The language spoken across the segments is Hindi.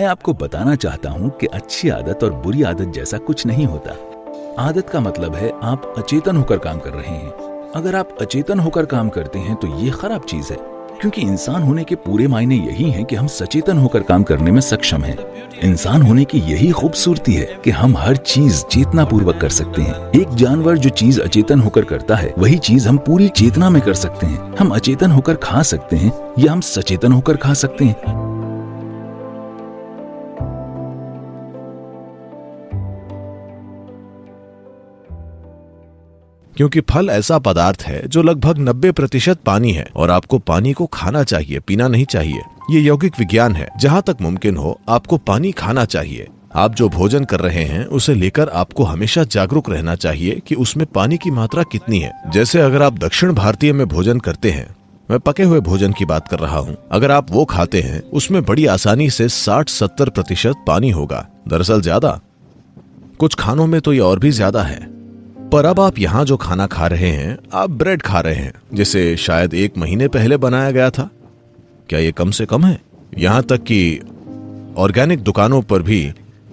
मैं आपको बताना चाहता हूँ कि अच्छी आदत और बुरी आदत जैसा कुछ नहीं होता। आदत का मतलब है आप अचेतन होकर काम कर रहे हैं। अगर आप अचेतन होकर काम करते हैं तो ये खराब चीज है, क्योंकि इंसान होने के पूरे मायने यही हैं कि हम सचेतन होकर काम करने में सक्षम हैं। इंसान होने की यही खूबसूरती है कि हम हर चीज चेतना पूर्वक कर सकते हैं। एक जानवर जो चीज अचेतन होकर करता है वही चीज हम पूरी चेतना में कर सकते हैं। हम अचेतन होकर खा सकते हैं या हम सचेतन होकर खा सकते हैं। क्योंकि फल ऐसा पदार्थ है जो लगभग 90% पानी है और आपको पानी को खाना चाहिए, पीना नहीं चाहिए। ये यौगिक विज्ञान है। जहाँ तक मुमकिन हो आपको पानी खाना चाहिए। आप जो भोजन कर रहे हैं उसे लेकर आपको हमेशा जागरूक रहना चाहिए कि उसमें पानी की मात्रा कितनी है। जैसे अगर आप दक्षिण भारतीय में भोजन करते हैं, मैं पके हुए भोजन की बात कर रहा हूँ, अगर आप वो खाते हैं उसमें बड़ी आसानी से 60-70% पानी होगा। दरअसल ज्यादा, कुछ खानों में तो ये और भी ज्यादा है। पर अब आप यहाँ जो खाना खा रहे हैं, आप ब्रेड खा रहे हैं जिसे शायद 1 महीने पहले बनाया गया था। क्या ये कम से कम है? यहाँ तक कि ऑर्गेनिक दुकानों पर भी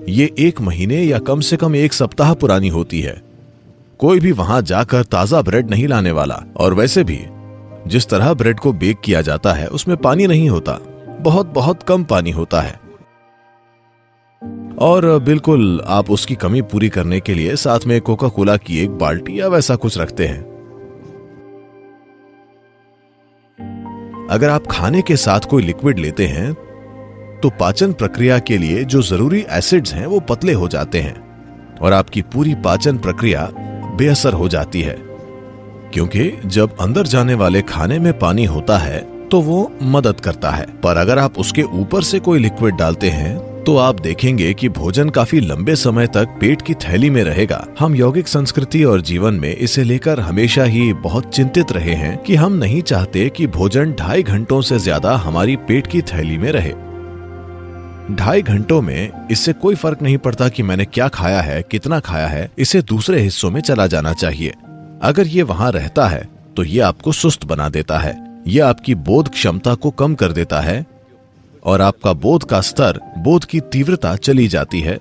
ये 1 महीने या कम से कम 1 सप्ताह पुरानी होती है। कोई भी वहां जाकर ताजा ब्रेड नहीं लाने वाला। और वैसे भी जिस तरह ब्रेड को बेक किया जाता है उसमें पानी नहीं होता, बहुत बहुत कम पानी होता है। और बिल्कुल आप उसकी कमी पूरी करने के लिए साथ में कोका कोला की 1 बाल्टी या वैसा कुछ रखते हैं। अगर आप खाने के साथ कोई लिक्विड लेते हैं तो पाचन प्रक्रिया के लिए जो जरूरी एसिड्स हैं वो पतले हो जाते हैं और आपकी पूरी पाचन प्रक्रिया बेअसर हो जाती है। क्योंकि जब अंदर जाने वाले खाने में पानी होता है तो वो मदद करता है। पर अगर आप उसके ऊपर से कोई लिक्विड डालते हैं तो आप देखेंगे कि भोजन काफी लंबे समय तक पेट की थैली में रहेगा। हम यौगिक संस्कृति और जीवन में इसे लेकर हमेशा ही बहुत चिंतित रहे हैं कि हम नहीं चाहते कि भोजन 2.5 घंटों से ज्यादा हमारी पेट की थैली में रहे। 2.5 घंटों में इससे कोई फर्क नहीं पड़ता कि मैंने क्या खाया है, कितना खाया है, इसे दूसरे हिस्सों में चला जाना चाहिए। अगर ये वहां रहता है तो ये आपको सुस्त बना देता है, ये आपकी बोध क्षमता को कम कर देता है और आपका बोध का स्तर, बोध की तीव्रता चली जाती है,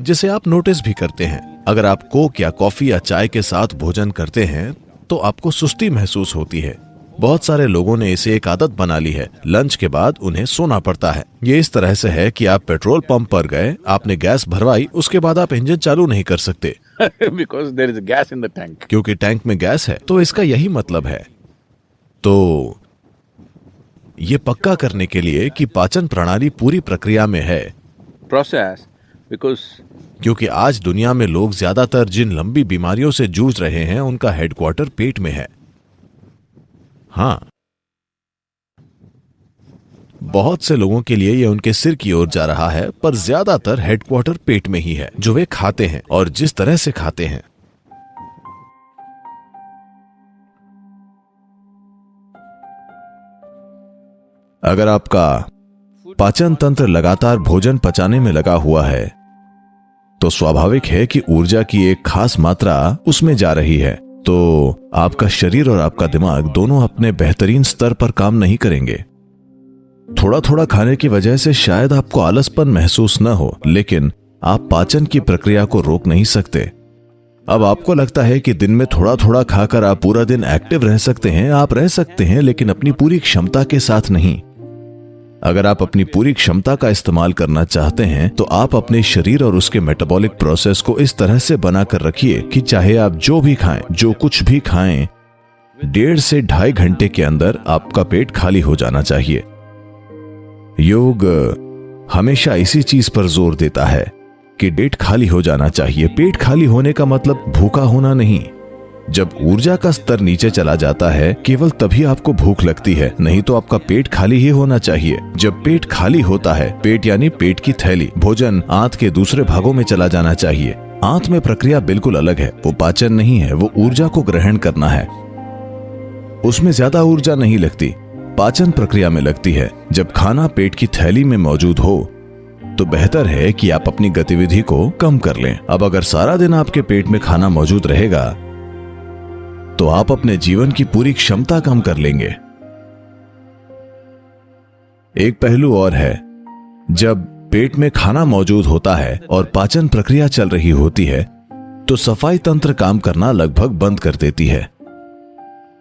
जिसे आप नोटिस भी करते हैं। अगर आप कोक या कॉफी या चाय के साथ भोजन करते हैं तो आपको सुस्ती महसूस होती है। बहुत सारे लोगों ने इसे एक आदत बना ली है। लंच के बाद उन्हें सोना पड़ता है। ये इस तरह से है कि आप पेट्रोल पंप पर गए, आपने गैस भरवाई, उसके बाद आप इंजन चालू नहीं कर सकते because there is gas in the tank. क्योंकि टैंक में गैस है। तो इसका यही मतलब है। तो ये पक्का करने के लिए कि पाचन प्रणाली पूरी प्रक्रिया में है, Process, because क्योंकि आज दुनिया में लोग ज्यादातर जिन लंबी बीमारियों से जूझ रहे हैं उनका हेडक्वार्टर पेट में है। हाँ, बहुत से लोगों के लिए ये उनके सिर की ओर जा रहा है, पर ज्यादातर हेडक्वार्टर पेट में ही है, जो वे खाते हैं और जिस तरह से खाते हैं। अगर आपका पाचन तंत्र लगातार भोजन पचाने में लगा हुआ है तो स्वाभाविक है कि ऊर्जा की एक खास मात्रा उसमें जा रही है। तो आपका शरीर और आपका दिमाग दोनों अपने बेहतरीन स्तर पर काम नहीं करेंगे। थोड़ा थोड़ा खाने की वजह से शायद आपको आलसपन महसूस न हो, लेकिन आप पाचन की प्रक्रिया को रोक नहीं सकते। अब आपको लगता है कि दिन में थोड़ा थोड़ा खाकर आप पूरा दिन एक्टिव रह सकते हैं। आप रह सकते हैं, लेकिन अपनी पूरी क्षमता के साथ नहीं। अगर आप अपनी पूरी क्षमता का इस्तेमाल करना चाहते हैं तो आप अपने शरीर और उसके मेटाबॉलिक प्रोसेस को इस तरह से बनाकर रखिए कि चाहे आप जो भी खाएं, जो कुछ भी खाएं, 1.5 से 2.5 घंटे के अंदर आपका पेट खाली हो जाना चाहिए। योग हमेशा इसी चीज पर जोर देता है कि पेट खाली हो जाना चाहिए। पेट खाली होने का मतलब भूखा होना नहीं। जब ऊर्जा का स्तर नीचे चला जाता है केवल तभी आपको भूख लगती है, नहीं तो आपका पेट खाली ही होना चाहिए। जब पेट खाली होता है, पेट यानी पेट की थैली, भोजन आंत के दूसरे भागों में चला जाना चाहिए। आंत में प्रक्रिया बिल्कुल अलग है। वो पाचन नहीं है, वो ऊर्जा को ग्रहण करना है। उसमें ज्यादा ऊर्जा नहीं लगती, पाचन प्रक्रिया में लगती है। जब खाना पेट की थैली में मौजूद हो तो बेहतर है कि आप अपनी गतिविधि को कम कर लें। अब अगर सारा दिन आपके पेट में खाना मौजूद रहेगा तो आप अपने जीवन की पूरी क्षमता कम कर लेंगे। एक पहलू और है, जब पेट में खाना मौजूद होता है और पाचन प्रक्रिया चल रही होती है, तो सफाई तंत्र काम करना लगभग बंद कर देती है।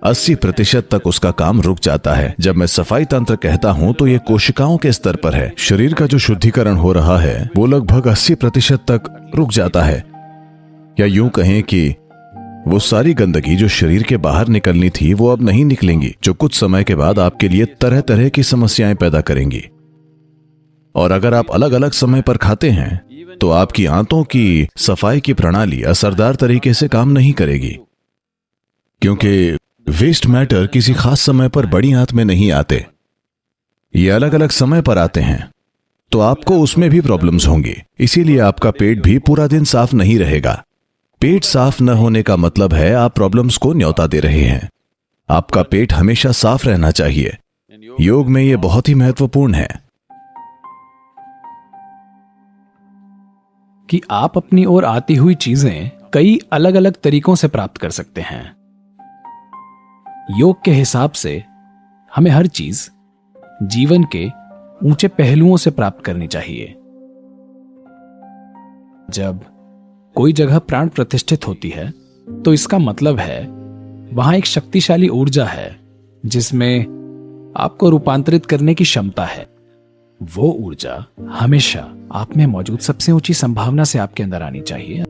80% तक उसका काम रुक जाता है। जब मैं सफाई तंत्र कहता हूं तो ये कोशिकाओं के स्तर पर है। शरीर का जो शुद्धिकरण हो रहा है वो लगभग 80% तक रुक जाता है, या यूं कहें कि वो सारी गंदगी जो शरीर के बाहर निकलनी थी वो अब नहीं निकलेंगी, जो कुछ समय के बाद आपके लिए तरह तरह की समस्याएं पैदा करेंगी। और अगर आप अलग अलग समय पर खाते हैं तो आपकी आंतों की सफाई की प्रणाली असरदार तरीके से काम नहीं करेगी, क्योंकि वेस्ट मैटर किसी खास समय पर बड़ी आंत में नहीं आते, ये अलग अलग समय पर आते हैं, तो आपको उसमें भी प्रॉब्लम्स होंगी। इसीलिए आपका पेट भी पूरा दिन साफ नहीं रहेगा। पेट साफ न होने का मतलब है आप प्रॉब्लम्स को न्योता दे रहे हैं। आपका पेट हमेशा साफ रहना चाहिए। योग में यह बहुत ही महत्वपूर्ण है कि आप अपनी ओर आती हुई चीजें कई अलग अलग तरीकों से प्राप्त कर सकते हैं। योग के हिसाब से हमें हर चीज जीवन के ऊंचे पहलुओं से प्राप्त करनी चाहिए। जब कोई जगह प्राण प्रतिष्ठित होती है तो इसका मतलब है वहां एक शक्तिशाली ऊर्जा है जिसमें आपको रूपांतरित करने की क्षमता है। वो ऊर्जा हमेशा आप में मौजूद सबसे ऊंची संभावना से आपके अंदर आनी चाहिए।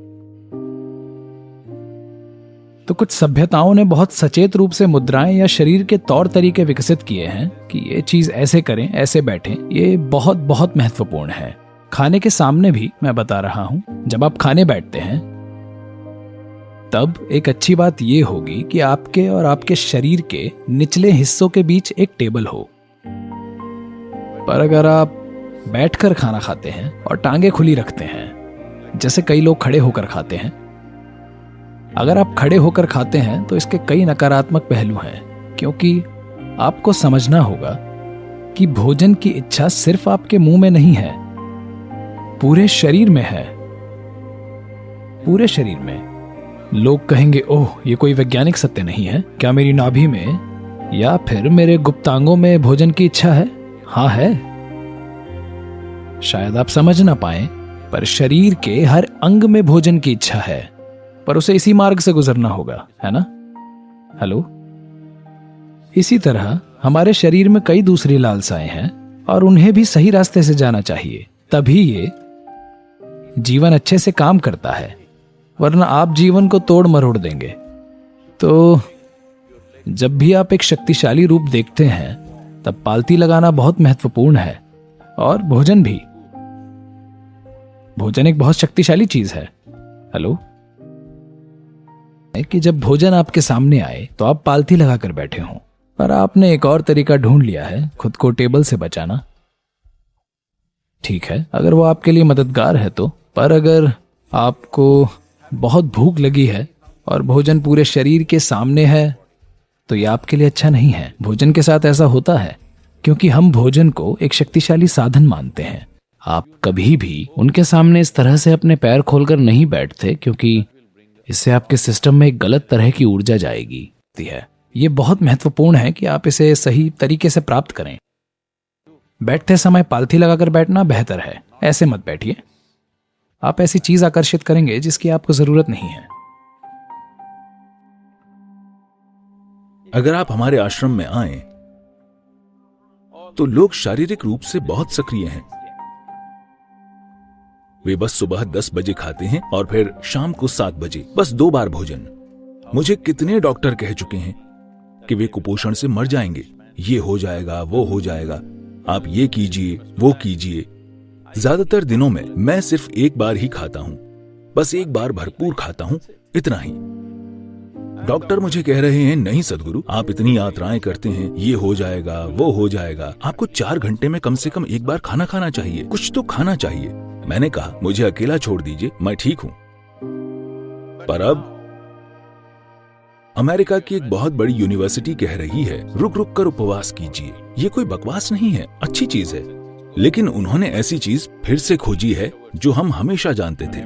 तो कुछ सभ्यताओं ने बहुत सचेत रूप से मुद्राएं या शरीर के तौर तरीके विकसित किए हैं कि ये चीज ऐसे करें, ऐसे बैठें। ये बहुत बहुत महत्वपूर्ण है। खाने के सामने भी मैं बता रहा हूं, जब आप खाने बैठते हैं तब एक अच्छी बात यह होगी कि आपके और आपके शरीर के निचले हिस्सों के बीच एक टेबल हो। पर अगर आप बैठकर खाना खाते हैं और टांगे खुली रखते हैं, जैसे कई लोग खड़े होकर खाते हैं, अगर आप खड़े होकर खाते हैं तो इसके कई नकारात्मक पहलू हैं, क्योंकि आपको समझना होगा कि भोजन की इच्छा सिर्फ आपके मुंह में नहीं है, पूरे शरीर में है। पूरे शरीर में। लोग कहेंगे, ओह ये कोई वैज्ञानिक सत्य नहीं है क्या? मेरी नाभि में या फिर मेरे गुप्तांगों में भोजन की इच्छा है? हाँ है। शायद आप समझ ना पाए, पर शरीर के हर अंग में भोजन की इच्छा है, पर उसे इसी मार्ग से गुजरना होगा, है ना? हेलो। इसी तरह हमारे शरीर में कई दूसरी लालसाएं हैं और उन्हें भी सही रास्ते से जाना चाहिए, तभी ये जीवन अच्छे से काम करता है, वरना आप जीवन को तोड़ मरोड़ देंगे। तो जब भी आप एक शक्तिशाली रूप देखते हैं तब पालती लगाना बहुत महत्वपूर्ण है, और भोजन भी। भोजन एक बहुत शक्तिशाली चीज है। हेलो। कि जब भोजन आपके सामने आए तो आप पालथी लगाकर बैठे हों, पर आपने एक और तरीका ढूंढ लिया है खुद को टेबल से बचाना। ठीक है, अगर वो आपके लिए मददगार है तो। पर अगर आपको बहुत भूख लगी है और भोजन पूरे शरीर के सामने है तो यह आपके लिए अच्छा नहीं है। भोजन के साथ ऐसा होता है क्योंकि हम भोजन को एक शक्तिशाली साधन मानते हैं। आप कभी भी उनके सामने इस तरह से अपने पैर खोलकर नहीं बैठते, क्योंकि इससे आपके सिस्टम में एक गलत तरह की ऊर्जा जाएगी है। ये बहुत महत्वपूर्ण है कि आप इसे सही तरीके से प्राप्त करें। बैठते समय पालथी लगाकर बैठना बेहतर है। ऐसे मत बैठिए, आप ऐसी चीज आकर्षित करेंगे जिसकी आपको जरूरत नहीं है। अगर आप हमारे आश्रम में आए तो लोग शारीरिक रूप से बहुत सक्रिय हैं। वे बस सुबह 10 बजे खाते हैं और फिर शाम को 7 बजे, बस 2 बार भोजन। मुझे कितने डॉक्टर कह चुके हैं कि वे कुपोषण से मर जाएंगे, ये हो जाएगा, वो हो जाएगा, आप ये कीजिए, वो कीजिए। ज्यादातर दिनों में मैं सिर्फ 1 बार ही खाता हूं, बस 1 बार भरपूर खाता हूं, इतना ही। डॉक्टर मुझे कह रहे हैं, नहीं सदगुरु, आप इतनी यात्राएं करते हैं, ये हो जाएगा, वो हो जाएगा, आपको 4 घंटे में कम से कम 1 बार खाना खाना चाहिए, कुछ तो खाना चाहिए। मैंने कहा, मुझे अकेला छोड़ दीजिए, मैं ठीक हूं। पर अब अमेरिका की एक बहुत बड़ी यूनिवर्सिटी कह रही है, रुक रुक कर उपवास कीजिए। ये कोई बकवास नहीं है, अच्छी चीज है, लेकिन उन्होंने ऐसी चीज फिर से खोजी है जो हम हमेशा जानते थे।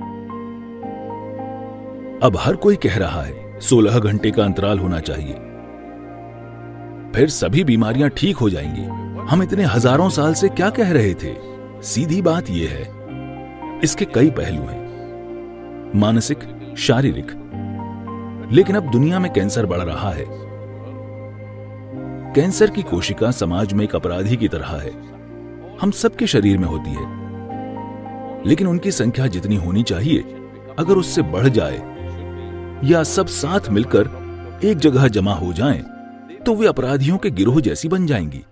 अब हर कोई कह रहा है 16 घंटे का अंतराल होना चाहिए, फिर सभी बीमारियां ठीक हो जाएंगी। हम इतने हजारों साल से क्या कह रहे थे? सीधी बात यह है, इसके कई पहलू हैं, मानसिक, शारीरिक। लेकिन अब दुनिया में कैंसर बढ़ रहा है। कैंसर की कोशिका समाज में एक अपराधी की तरह है। हम सबके शरीर में होती है, लेकिन उनकी संख्या जितनी होनी चाहिए, अगर उससे बढ़ जाए या सब साथ मिलकर एक जगह जमा हो जाएं, तो वे अपराधियों के गिरोह जैसी बन जाएंगी।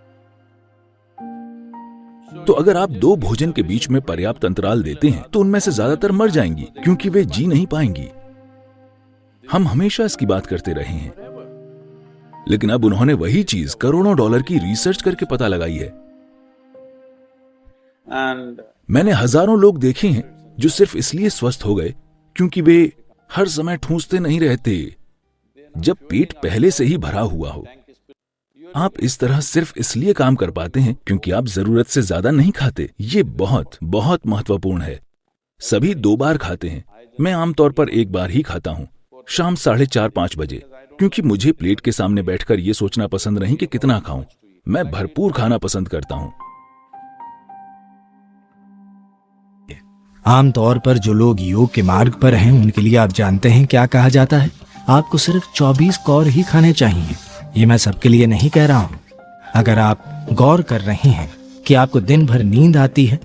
तो अगर आप 2 भोजन के बीच में पर्याप्त अंतराल देते हैं, तो उनमें से ज्यादातर मर जाएंगी, क्योंकि वे जी नहीं पाएंगी। हम हमेशा इसकी बात करते रहे हैं, लेकिन अब उन्होंने वही चीज करोड़ों डॉलर की रिसर्च करके पता लगाई है। मैंने हजारों लोग देखे हैं जो सिर्फ इसलिए स्वस्थ हो गए क्योंकि वे हर समय ठूंसते नहीं रहते, जब पेट पहले से ही भरा हुआ हो। आप इस तरह सिर्फ इसलिए काम कर पाते हैं क्योंकि आप जरूरत से ज्यादा नहीं खाते। ये बहुत बहुत महत्वपूर्ण है। सभी 2 बार खाते हैं। मैं आमतौर पर 1 बार ही खाता हूं, शाम 4:30-5 बजे, क्योंकि मुझे प्लेट के सामने बैठकर यह सोचना पसंद नहीं कि कितना खाऊं। मैं भरपूर खाना पसंद करता हूं। आमतौर पर जो लोग योग के मार्ग पर हैं, उनके लिए आप जानते हैं क्या कहा जाता है? आपको सिर्फ 24 कौर ही खाने चाहिए। ये मैं सबके लिए नहीं कह रहा हूं। अगर आप गौर कर रहे हैं कि आपको दिन भर नींद आती है,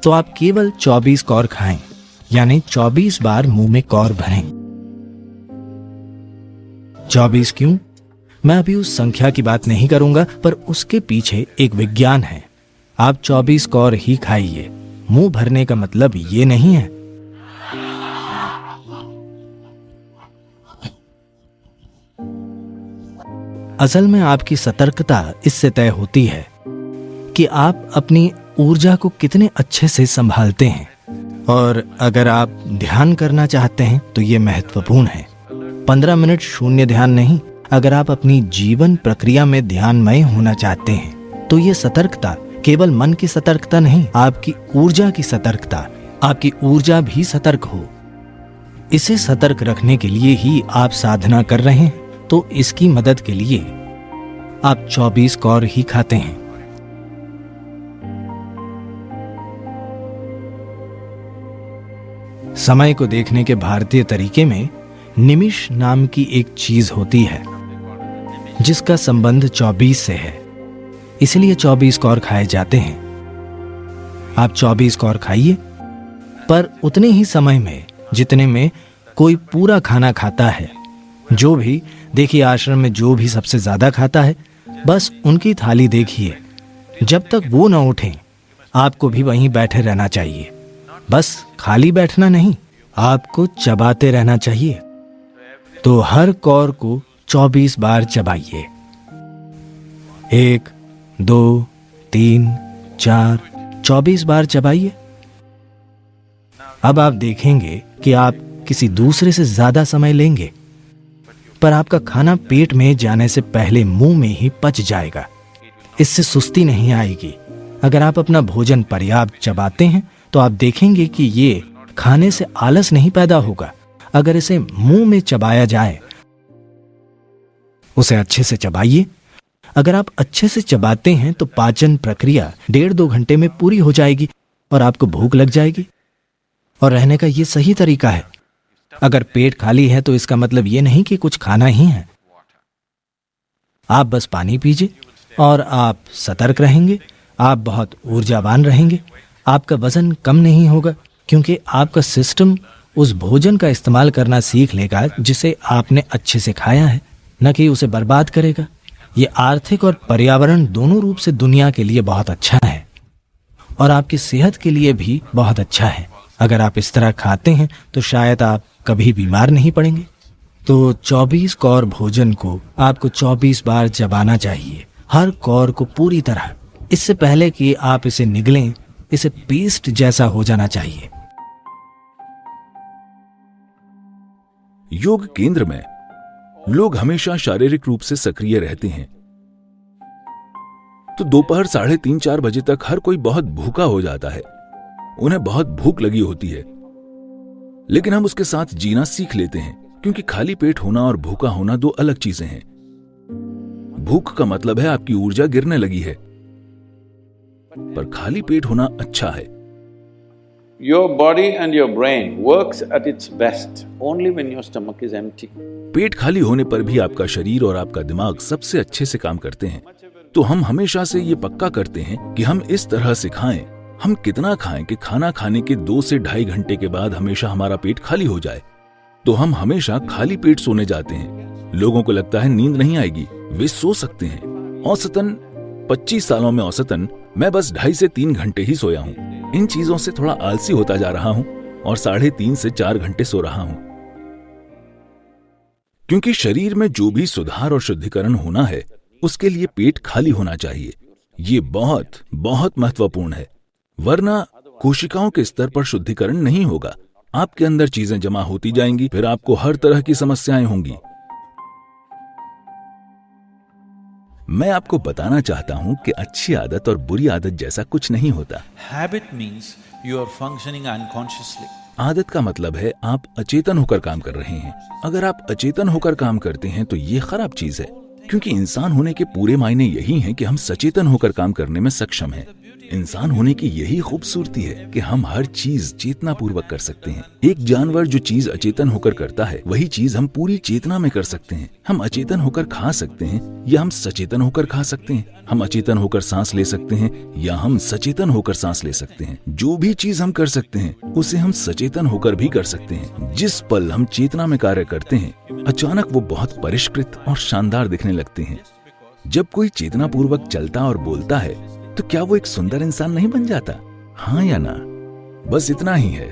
तो आप केवल 24 कौर खाएं, यानी 24 बार मुंह में कौर भरें। 24 क्यों? मैं अभी उस संख्या की बात नहीं करूंगा, पर उसके पीछे एक विज्ञान है। आप 24 कौर ही खाइए। मुंह भरने का मतलब ये नहीं है। असल में आपकी सतर्कता इससे तय होती है कि आप अपनी ऊर्जा को कितने अच्छे से संभालते हैं। और अगर आप ध्यान करना चाहते हैं तो ये महत्वपूर्ण है। 15 मिनट शून्य ध्यान नहीं। अगर आप अपनी जीवन प्रक्रिया में ध्यानमय होना चाहते हैं तो ये सतर्कता केवल मन की सतर्कता नहीं, आपकी ऊर्जा की सतर्कता। आपकी ऊर्जा भी सतर्क हो। इसे सतर्क रखने के लिए ही आप साधना कर रहे हैं, तो इसकी मदद के लिए आप 24 कौर ही खाते हैं। समय को देखने के भारतीय तरीके में निमिष नाम की एक चीज होती है, जिसका संबंध 24 से है। इसलिए 24 कौर खाए जाते हैं। आप 24 कौर खाइए, पर उतने ही समय में जितने में कोई पूरा खाना खाता है। जो भी देखिए, आश्रम में जो भी सबसे ज्यादा खाता है, बस उनकी थाली देखिए। जब तक वो न उठें, आपको भी वहीं बैठे रहना चाहिए। बस खाली बैठना नहीं, आपको चबाते रहना चाहिए। तो हर कौर को 24 बार चबाइए। 1, 2, 3, 4, 24 बार चबाइए। अब आप देखेंगे कि आप किसी दूसरे से ज्यादा समय लेंगे, पर आपका खाना पेट में जाने से पहले मुंह में ही पच जाएगा। इससे सुस्ती नहीं आएगी। अगर आप अपना भोजन पर्याप्त चबाते हैं तो आप देखेंगे कि ये खाने से आलस नहीं पैदा होगा। अगर इसे मुंह में चबाया जाए, उसे अच्छे से चबाइए। अगर आप अच्छे से चबाते हैं तो पाचन प्रक्रिया 1.5-2 घंटे में पूरी हो जाएगी और आपको भूख लग जाएगी। और रहने का ये सही तरीका है। अगर पेट खाली है तो इसका मतलब ये नहीं कि कुछ खाना ही है। आप बस पानी पीजिए और आप सतर्क रहेंगे। आप बहुत ऊर्जावान रहेंगे। आपका वजन कम नहीं होगा, क्योंकि आपका सिस्टम उस भोजन का इस्तेमाल करना सीख लेगा जिसे आपने अच्छे से खाया है, न कि उसे बर्बाद करेगा। ये आर्थिक और पर्यावरण दोनों रूप से दुनिया के लिए बहुत अच्छा है और आपकी सेहत के लिए भी बहुत अच्छा है। अगर आप इस तरह खाते हैं तो शायद आप कभी बीमार नहीं पड़ेंगे। तो 24 कौर भोजन को आपको 24 बार चबाना चाहिए, हर कौर को पूरी तरह। इससे पहले कि आप इसे निगलें, इसे पेस्ट जैसा हो जाना चाहिए। योग केंद्र में लोग हमेशा शारीरिक रूप से सक्रिय रहते हैं, तो दोपहर 3:30-4 बजे तक हर कोई बहुत भूखा हो जाता है। उन्हें बहुत भूख लगी होती है, लेकिन हम उसके साथ जीना सीख लेते हैं, क्योंकि खाली पेट होना और भूखा होना 2 अलग चीजें हैं। भूख का मतलब है आपकी ऊर्जा गिरने लगी है, पर खाली पेट होना अच्छा है। Your body and your brain works at its best only when your stomach is empty. पेट खाली होने पर भी आपका शरीर और आपका दिमाग सबसे अच्छे से काम करते हैं। तो हम हमेशा से ये पक्का करते हैं कि हम इस तरह से खाएं, हम कितना खाएं कि खाना खाने के 2 से 2.5 घंटे के बाद हमेशा हमारा पेट खाली हो जाए। तो हम हमेशा खाली पेट सोने जाते हैं। लोगों को लगता है नींद नहीं आएगी, वे सो सकते हैं। औसतन 25 सालों में औसतन मैं बस 2.5 से 3 घंटे ही सोया हूँ। इन चीजों से थोड़ा आलसी होता जा रहा हूं और 3.5 से 4 घंटे सो रहा हूं, क्योंकि शरीर में जो भी सुधार और शुद्धिकरण होना है उसके लिए पेट खाली होना चाहिए। ये बहुत बहुत महत्वपूर्ण है, वरना कोशिकाओं के स्तर पर शुद्धिकरण नहीं होगा। आपके अंदर चीजें जमा होती जाएंगी, फिर आपको हर तरह की समस्याएं होंगी। मैं आपको बताना चाहता हूं कि अच्छी आदत और बुरी आदत जैसा कुछ नहीं होता। Habit means you are functioning unconsciously. आदत का मतलब है आप अचेतन होकर काम कर रहे हैं। अगर आप अचेतन होकर काम करते हैं तो ये खराब चीज है, क्योंकि इंसान होने के पूरे मायने यही हैं कि हम सचेतन होकर काम करने में सक्षम हैं। इंसान होने की यही खूबसूरती है कि हम हर चीज चेतना पूर्वक कर सकते हैं। एक जानवर जो चीज अचेतन होकर करता है वही चीज हम पूरी चेतना में कर सकते हैं। हम अचेतन होकर खा सकते हैं या हम सचेतन होकर खा सकते हैं। हम अचेतन होकर सांस ले सकते हैं या हम सचेतन होकर सांस ले सकते हैं। जो भी चीज हम कर सकते हैं उसे हम सचेतन होकर भी कर सकते हैं। जिस पल हम चेतना में कार्य करते हैं अचानक वो बहुत परिष्कृत और शानदार दिखने लगते हैं। जब कोई चेतना पूर्वक चलता और बोलता है तो क्या वो एक सुंदर इंसान नहीं बन जाता? हाँ या ना? बस इतना ही है।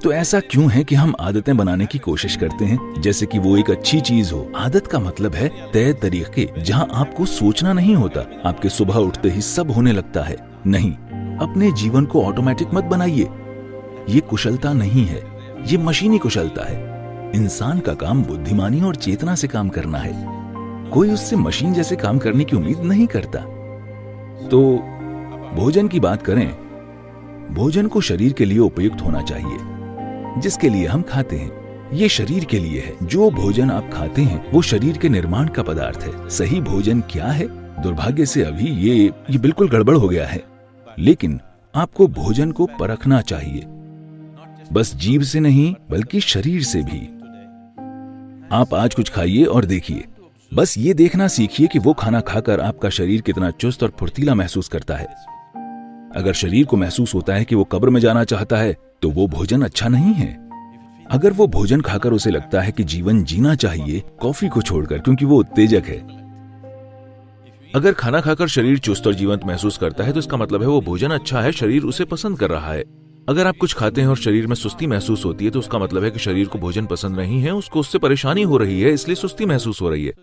तो ऐसा क्यों है कि हम आदतें बनाने की कोशिश करते हैं जैसे कि वो एक अच्छी चीज हो? आदत का मतलब है तय तरीके, जहां आपको सोचना नहीं होता। आपके सुबह उठते ही सब होने लगता है। नहीं, अपने जीवन को ऑटोमेटिक मत बनाइए। ये कुशलता नहीं है, ये मशीनी कुशलता है। इंसान का काम बुद्धिमानी और चेतना से काम करना है। कोई उससे मशीन जैसे काम करने की उम्मीद नहीं करता। तो भोजन की बात करें, भोजन को शरीर के लिए उपयुक्त होना चाहिए जिसके लिए हम खाते हैं। ये शरीर के लिए है। जो भोजन आप खाते हैं वो शरीर के निर्माण का पदार्थ है। सही भोजन क्या है? दुर्भाग्य से अभी ये बिल्कुल गड़बड़ हो गया है। लेकिन आपको भोजन को परखना चाहिए, बस जीभ से नहीं बल्कि शरीर से भी। आप आज कुछ खाइए और देखिए, बस ये देखना सीखिए कि वो खाना खाकर आपका शरीर कितना चुस्त और फुर्तीला महसूस करता है। अगर शरीर को महसूस होता है कि वो कब्र में जाना चाहता है तो वो भोजन अच्छा नहीं है। अगर वो भोजन खाकर उसे लगता है कि जीवन जीना चाहिए कॉफी को छोड़कर, क्योंकि वो उत्तेजक है। अगर खाना खाकर शरीर चुस्त और जीवंत महसूस करता है तो इसका मतलब है वो भोजन अच्छा है, शरीर उसे पसंद कर रहा है। अगर आप कुछ खाते हैं और शरीर में सुस्ती महसूस होती है तो उसका मतलब है कि शरीर को भोजन पसंद नहीं है, उसको उससे परेशानी हो रही है, इसलिए सुस्ती महसूस हो रही है।